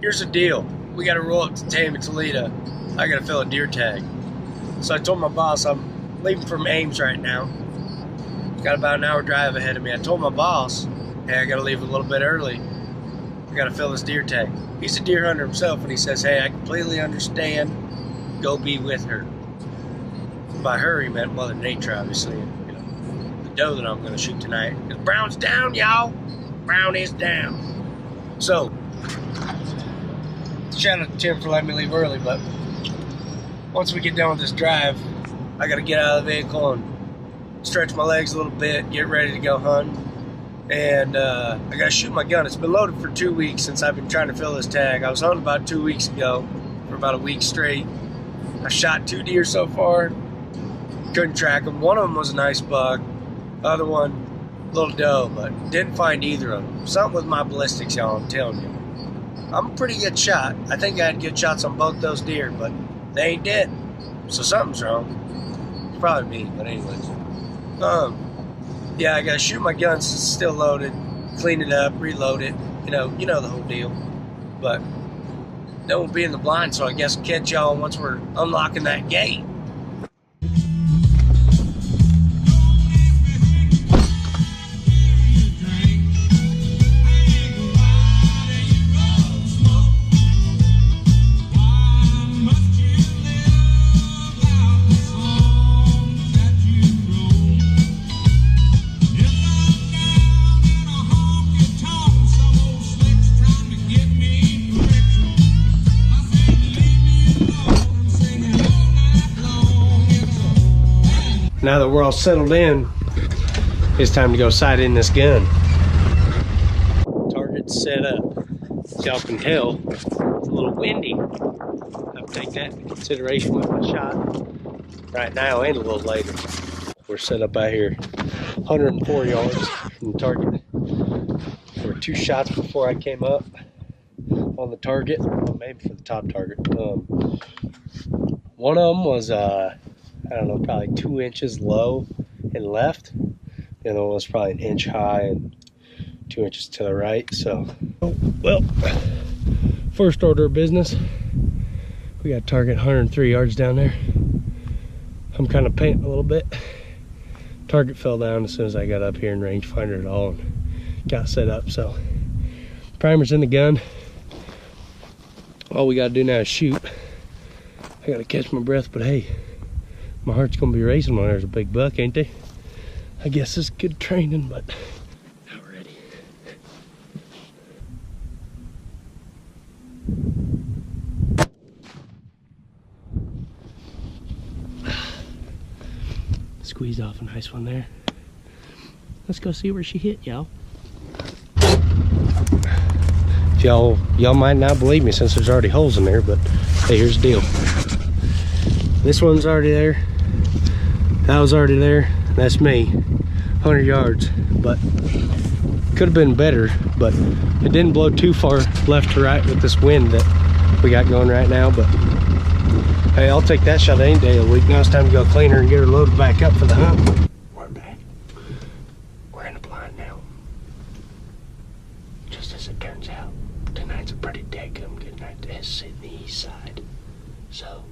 here's the deal. We got to roll up to Tame and Toledo. I got to fill a deer tag. So I told my boss I'm leaving from Ames right now. Got about an hour drive ahead of me. I told my boss, hey, I got to leave a little bit early. I got to fill this deer tag. He's a deer hunter himself, and he says, hey, I completely understand. Go be with her. By her, he meant Mother Nature, obviously. And, you know, the doe that I'm going to shoot tonight. Because Brown's down, y'all. Brown is down. So, shout out to Tim for letting me leave early, but once we get done with this drive, I got to get out of the vehicle and stretch my legs a little bit, get ready to go hunt. And I got to shoot my gun. It's been loaded for 2 weeks since I've been trying to fill this tag. I was hunting about 2 weeks ago for about a week straight. I shot 2 deer so far. Couldn't track them. One of them was a nice buck. The other one, a little doe, but didn't find either of them. Something with my ballistics, y'all, I'm telling you. I'm a pretty good shot. I think I had good shots on both those deer, but they ain't dead. So something's wrong. It's probably me, but anyways. Yeah, I gotta shoot my gun since it's still loaded, clean it up, reload it. You know the whole deal. But then we'll be in the blind, so I guess I'll catch y'all once we're unlocking that gate. Now that we're all settled in, it's time to go sight in this gun. Target's set up. As y'all can tell, it's a little windy. I'll take that into consideration with my shot right now and a little later. We're set up out here 104 yards from the target. There were 2 shots before I came up on the target, well, maybe for the top target. One of them was I don't know, probably 2 inches low and left. The other one was probably 1 inch high and 2 inches to the right. So, well, first order of business, we got target 103 yards down there. I'm kind of painting a little bit. Target fell down as soon as I got up here and rangefinder it all and got set up. So, primer's in the gun. All we got to do now is shoot. I got to catch my breath, but hey, my heart's gonna be racing when there's a big buck, ain't they? I guess it's good training, but not ready. Squeezed off a nice one there. Let's go see where she hit, y'all. Y'all might not believe me since there's already holes in there, but hey, here's the deal. This one's already there. That was already there. That's me. 100 yards. But could have been better, but it didn't blow too far left to right with this wind that we got going right now. But hey, I'll take that shot any day of the week. Now it's time to go clean her and get her loaded back up for the hunt. We're back. We're in the blind now. Just as it turns out, tonight's a pretty dadgum good night to sit in the east side. So,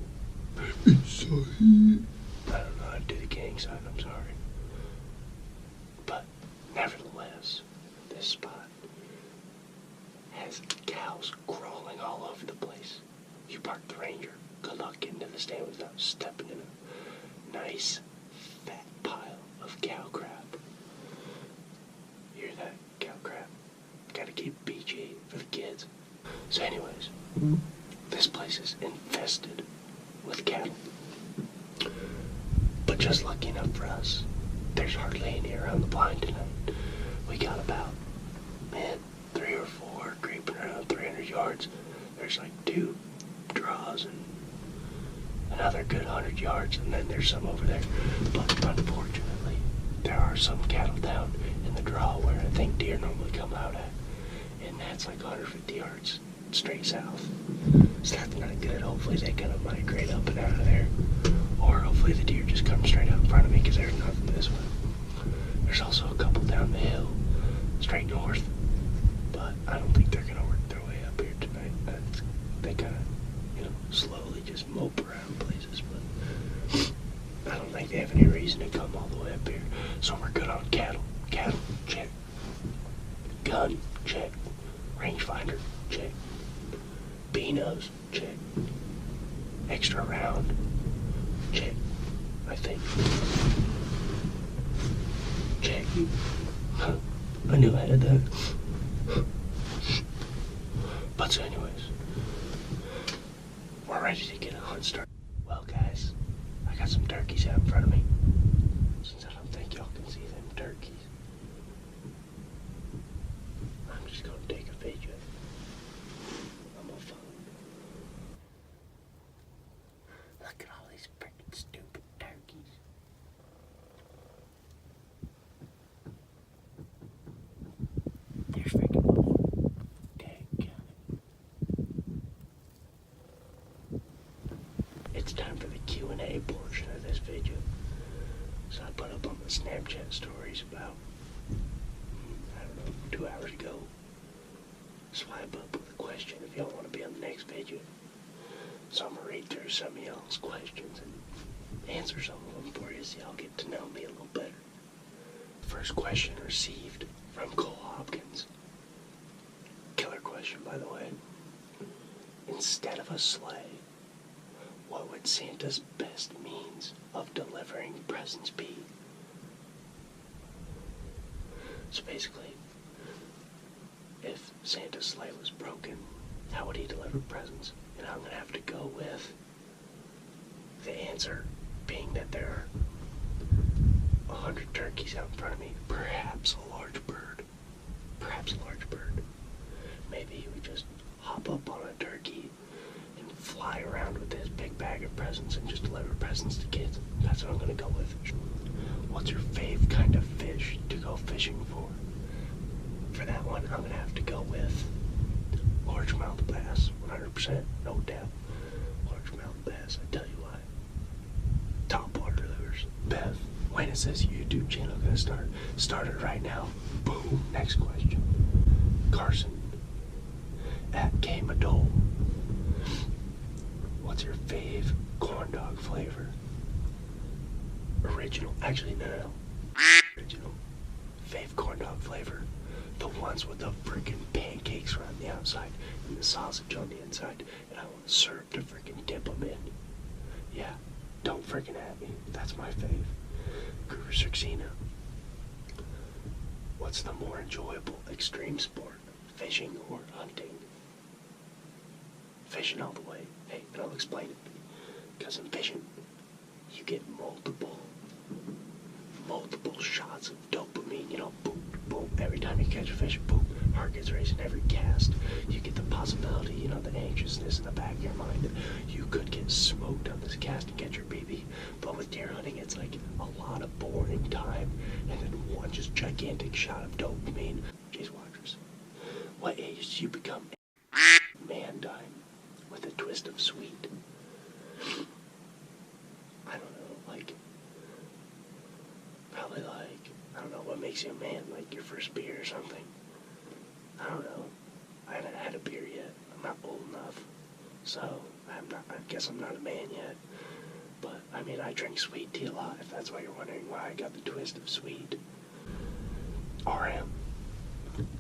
I don't know how to do the gang sign, I'm sorry. But nevertheless, this spot has cows crawling all over the place. You park the Ranger, good luck getting to the stand without stepping in a nice fat pile of cow crap. Hear that, cow crap? Gotta keep PG for the kids. So anyways, this place is infested with cattle. But just lucky enough for us, there's hardly any around the blind tonight. We got about, 3 or 4 creeping around 300 yards. There's like 2 draws and another good 100 yards, and then there's some over there. But unfortunately, there are some cattle down in the draw where I think deer normally come out at. And that's like 150 yards straight south. So that's not good. Hopefully they kind of migrate up and out of there. Or hopefully the deer just come straight out in front of me because there's nothing this way. There's also a couple down the hill, straight north. But I don't think they're going to work their way up here tonight. they kind of, slowly just mope around places, but I don't think they have any reason to come all the way up here. So we're good on cattle. Cattle, check. Gun, check. Rangefinder, check. Beanos, check. Extra round, check. I think. Check. I knew I had that. But so anyways, we're ready to get a hunt started. Well guys, I got some turkeys out in front of me. Since I don't think y'all can see them turkeys, I'm just gonna take a video. I'm on phone. Look at all these freaking stupid turkeys. They're freaking It's time for the Q&A portion of this video. So I put up on the Snapchat stories about, 2 hours ago. Swipe up with a question if y'all want to be on the next video. So I'm going to read through some of y'all's questions and answer some of them for you so y'all get to know me a little better. First question received from Cole Hopkins. Killer question, by the way. Instead of a sleigh, what would Santa's best means of delivering presents be? So basically, if Santa's sleigh was broken, how would he deliver presents? And I'm going to have to go with the answer being that there are 100 turkeys out in front of me, perhaps a large bird. Perhaps a large bird. Maybe he would just hop up on a turkey and fly around with his big bag of presents and just deliver presents to kids. That's what I'm going to go with. What's your fave kind of fish to go fishing for? For that one, I'm going to have to go with largemouth bass. 100%, no doubt. Largemouth bass, I tell you what. Top water lures. Bev, when is this YouTube channel going to start? Start it right now. Boom. Next question. Carson, at K Madole. What's your fave corn dog flavor? Original. Actually, no. Original. Fave corn dog flavor. The ones with the freaking pancakes around the outside and the sausage on the inside. And I want syrup to freaking dip them in. Yeah. Don't freaking at me. That's my fave. Guru Cirxina. What's the more enjoyable extreme sport? Fishing or hunting? Fishing all the way. Hey, and I'll explain it. Because in fishing, you get multiple shots of dopamine. Boom, boom. Every time you catch a fish, boom, heart gets racing. Every cast, you get the possibility, the anxiousness in the back of your mind that you could get smoked on this cast and get your BB. But with deer hunting, it's like a lot of boring time and then one just gigantic shot of dopamine. Jeez, watchers. What age do you become man time with a twist of sweet? I don't know, probably I don't know what makes you a man, your first beer or something. I don't know. I haven't had a beer yet. I'm not old enough. So, I guess I'm not a man yet. But, I drink sweet tea a lot, if that's why you're wondering why I got the twist of sweet. RM.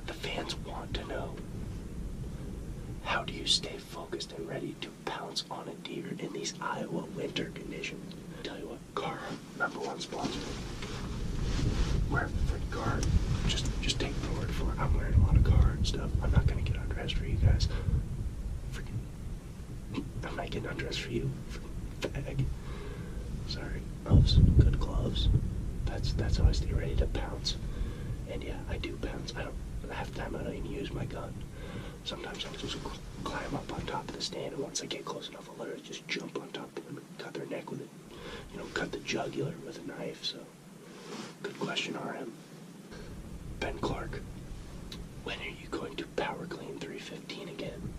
The fans want to know, how do you stay focused and ready to pounce on a deer in these Iowa winter conditions? Tell you what, Cara, #1 sponsor. Wear the freaking car. Just take my word for it. I'm wearing a lot of car and stuff. I'm not gonna get undressed for you guys. I'm not getting undressed for you. Fag. Sorry. Gloves. Good gloves. That's how I stay ready to pounce. And yeah, I do pounce. Half the time I don't even use my gun. Sometimes I'll just climb up on top of the stand, and once I get close enough, I'll literally just jump on top of them and cut their neck with it. Cut the jugular with a knife, so. Good question, RM. Ben Clark. When are you going to power clean 315 again?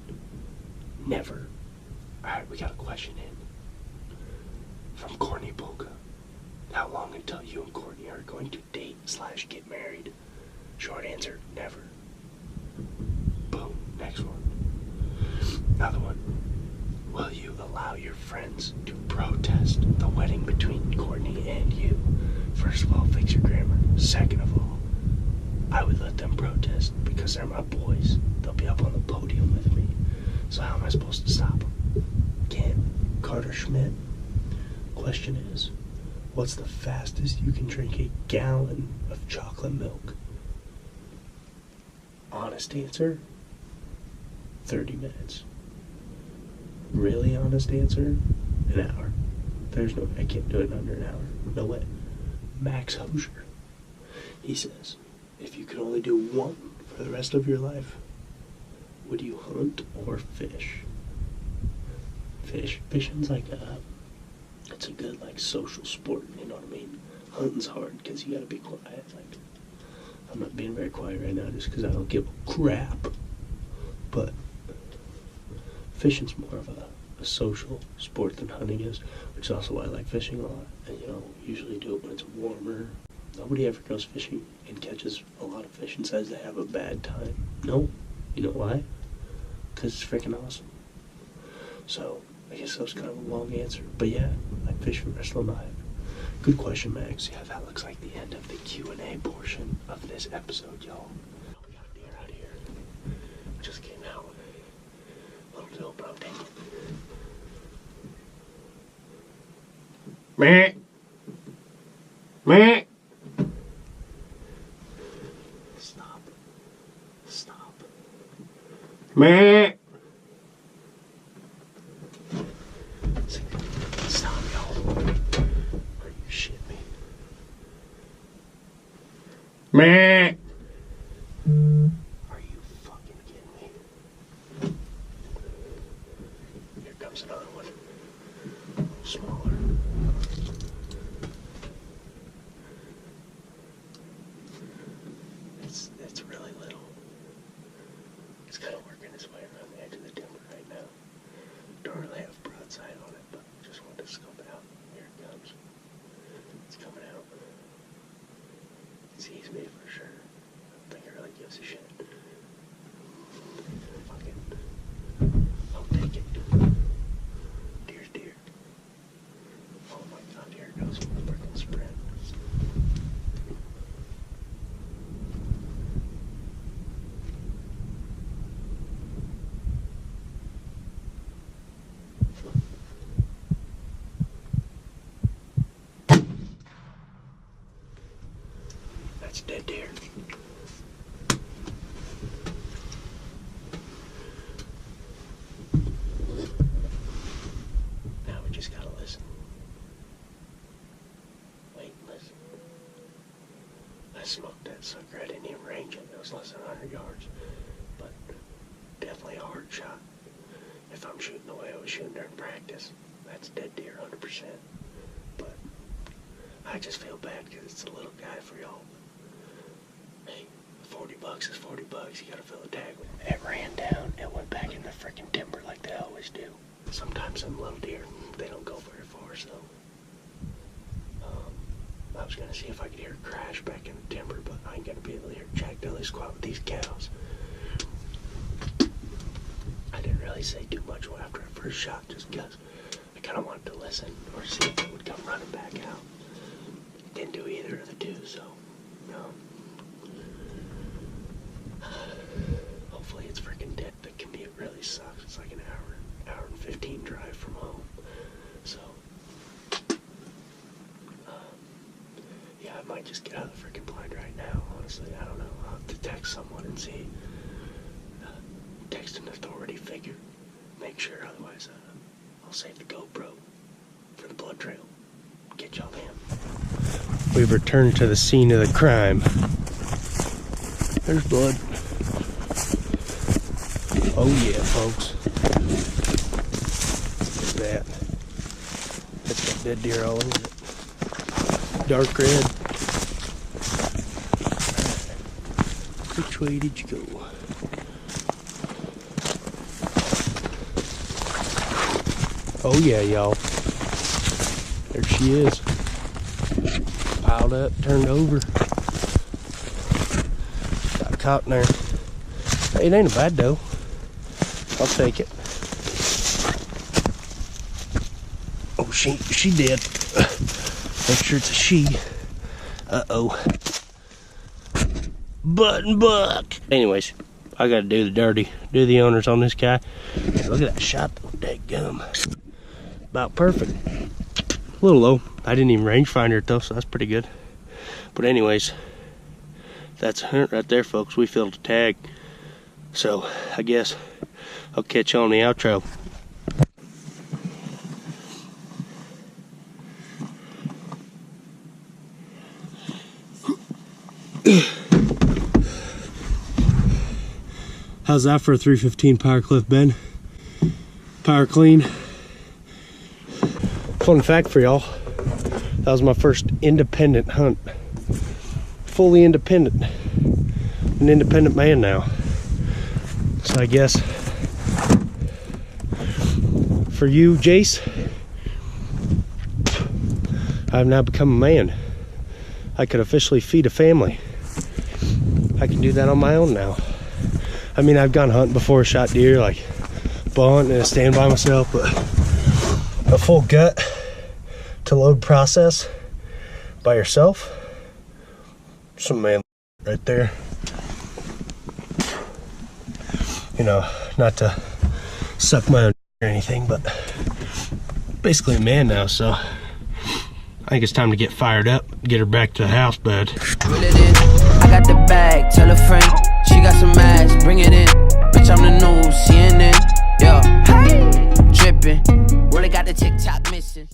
Never. Alright, we got a question in. From Courtney Polka. How long until you and Courtney are going to date/get married? Short answer, never. Boom. Next one. Another one. Will you allow your friends to protest the wedding between Courtney and you? First of all, fix your grammar. Second of all, I would let them protest because they're my boys. They'll be up on the podium with me. So how am I supposed to stop them? Can't. Carter Schmidt. Question is, what's the fastest you can drink a gallon of chocolate milk? Honest answer, 30 minutes. Really honest answer, an hour. There's no, I can't do it in under an hour. No way. Max Hosier, he says, if you could only do one for the rest of your life, would you hunt or fish? Fish. Fishing's like it's a good like social sport, you know what I mean? Hunting's hard because you gotta be quiet. Like, I'm not being very quiet right now just because I don't give a crap. But fishing's more of a social sport than hunting is, which is also why I like fishing a lot. And you know, usually do it when it's warmer. Nobody ever goes fishing and catches a lot of fish and says they have a bad time. No. You know why? Because it's freaking awesome. So, I guess that was kind of a long answer. But yeah, I fish for the rest of my life. Good question, Max. Yeah, that looks like the end of the Q&A portion of this episode, y'all. We got a deer out here. Just came out. A little dope, but I'm taking it. Meh. Meh. Stop. Stop. Meh. Stop, y'all. Are you shitting me? Meh. Are you fucking kidding me? Here comes another one. A little smaller. It's really little. It's kind of working its way around the edge of the timber right now. Don't really have broadside on it, but just wanted to scope it out. Here it comes. It's coming out. It sees me for sure. I don't think it really gives a shit. Fuck it. I'll take it. Deer's deer. Oh my god, here it goes. Freaking sprint. That's dead deer. Now we just gotta listen. Wait, listen. I smoked that sucker. I didn't even range it. It was less than 100 yards. But definitely a hard shot. If I'm shooting the way I was shooting during practice, that's dead deer 100%. But I just feel bad because it's a little guy for y'all. Hey, $40 is $40. You gotta fill a tag with it. It ran down. It went back in the freaking timber like they always do. Sometimes some little deer, they don't go very far, so I was gonna see if I could hear a crash back in the timber, but I ain't gonna be able to hear Jack Dudley squat with these cows. I didn't really say too much after I first shot, just because I kind of wanted to listen or see if it would come running back out. Didn't do either of the two, so hopefully it's freaking dead. The commute really sucks. It's like an hour and 15 drive from home. So yeah, I might just get out of the freaking blind right now. Honestly, I don't know. I'll have to text someone and see. Text an authority figure. Make sure, otherwise I'll save the GoPro for the blood trail. Get y'all in. We've returned to the scene of the crime. There's blood. Oh yeah, folks. Look at that. It's got dead deer all over it. Dark red. Which way did you go? Oh yeah, y'all. There she is. Piled up, turned over. Got caught in there. It ain't a bad doe. I'll take it. she did. Make sure it's a she. Uh-oh. Button buck. Anyways, I gotta do the dirty. Do the owners on this guy. Look at that shot though. Dadgum. About perfect. A little low. I didn't even rangefinder it though, so that's pretty good. But anyways, that's a hunt right there, folks. We filled a tag. So I guess I'll catch you on the outro. How's that for a 315 power cliff, Ben? Power clean. Fun fact for y'all, that was my first independent hunt. Fully independent. An independent man now. So I guess for you, Jace, I've now become a man. I could officially feed a family. I can do that on my own now. I mean, I've gone hunting before, shot deer, like bow hunting and stand by myself, but a full gut to load process by yourself, some man right there. You know, not to suck my own or anything, but basically a man now, so I think it's time to get fired up, get her back to the house, bud. I got the bag, tell a friend, she got some ass, bring it in. Bitch, I'm the news, CNN, yeah. Drippin', really got the TikTok missing.